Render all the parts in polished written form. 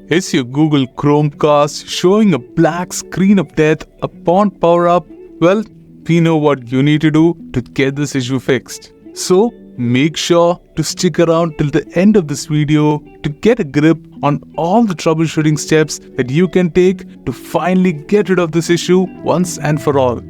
Is your Google Chromecast showing a black screen of death upon power up? Well, we know what you need to do to get this issue fixed. So, make sure to stick around till the end of this video to get a grip on all the troubleshooting steps that you can take to finally get rid of this issue once and for all.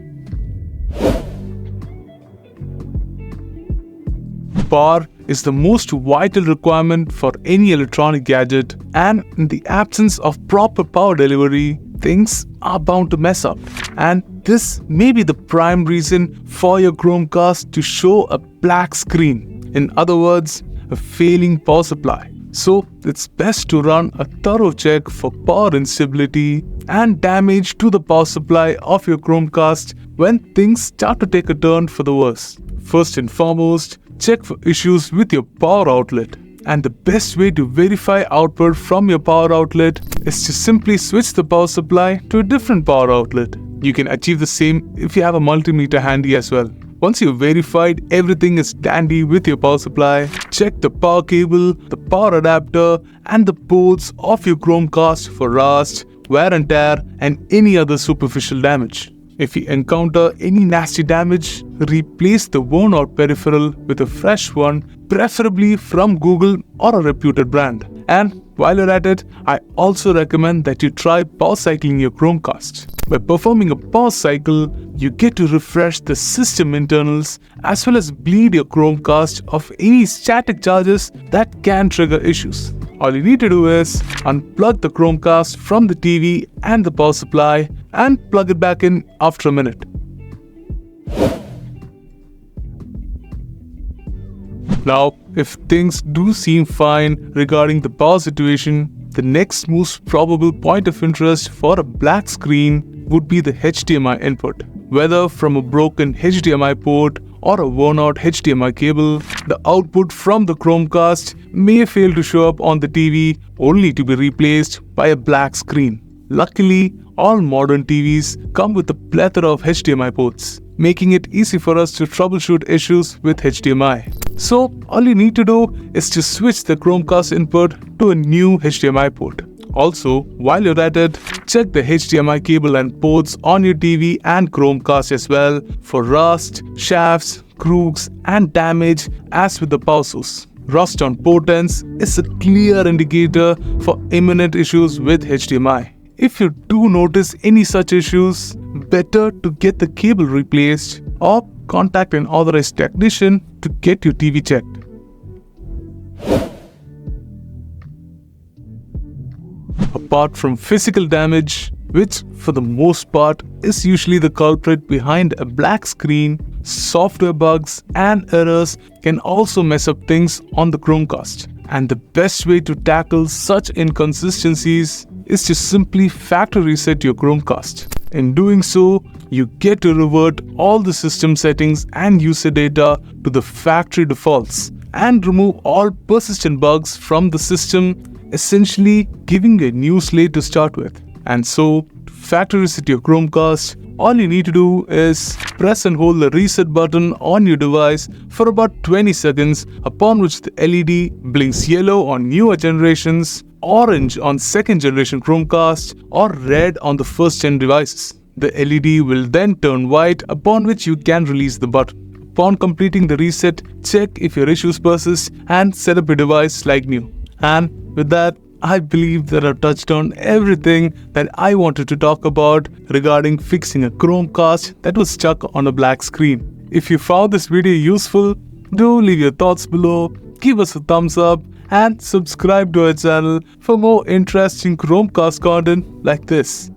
Power is the most vital requirement for any electronic gadget, and in the absence of proper power delivery, things are bound to mess up. And this may be the prime reason for your Chromecast to show a black screen. In other words, a failing power supply. So it's best to run a thorough check for power instability and damage to the power supply of your Chromecast when things start to take a turn for the worse. First and foremost, check for issues with your power outlet. And the best way to verify output from your power outlet is to simply switch the power supply to a different power outlet. You can achieve the same if you have a multimeter handy as well. Once you've verified everything is dandy with your power supply, check the power cable, the power adapter, and the ports of your Chromecast for rust, wear and tear, and any other superficial damage. If you encounter any nasty damage, replace the worn out peripheral with a fresh one, preferably from Google or a reputed brand. And while you're at it, I also recommend that you try power cycling your Chromecast. By performing a power cycle, you get to refresh the system internals as well as bleed your Chromecast of any static charges that can trigger issues. All you need to do is unplug the Chromecast from the TV and the power supply and plug it back in after a minute. Now, if things do seem fine regarding the power situation, the next most probable point of interest for a black screen would be the HDMI input. Whether from a broken HDMI port or a worn out HDMI cable, the output from the Chromecast may fail to show up on the TV only to be replaced by a black screen. Luckily, all modern TVs come with a plethora of HDMI ports, making it easy for us to troubleshoot issues with HDMI. So, all you need to do is to switch the Chromecast input to a new HDMI port. Also, while you're at it, check the HDMI cable and ports on your TV and Chromecast as well for rust, shafts, crooks, and damage as with the power source. Rust on port ends is a clear indicator for imminent issues with HDMI. If you do notice any such issues, better to get the cable replaced or contact an authorized technician to get your TV checked. Apart from physical damage, which for the most part is usually the culprit behind a black screen, software bugs and errors can also mess up things on the Chromecast. And the best way to tackle such inconsistencies is to simply factory reset your Chromecast. In doing so, you get to revert all the system settings and user data to the factory defaults and remove all persistent bugs from the system, essentially giving a new slate to start with. And so, to factory reset your Chromecast, all you need to do is press and hold the reset button on your device for about 20 seconds, upon which the LED blinks yellow on newer generations, orange on second generation Chromecast, or red on the first gen devices. The LED will then turn white, upon which you can release the button. Upon completing the reset, check if your issues persist and set up your device like new. And with that, I believe that I've touched on everything that I wanted to talk about regarding fixing a Chromecast that was stuck on a black screen. If you found this video useful, do leave your thoughts below, give us a thumbs up, and subscribe to our channel for more interesting Chromecast content like this.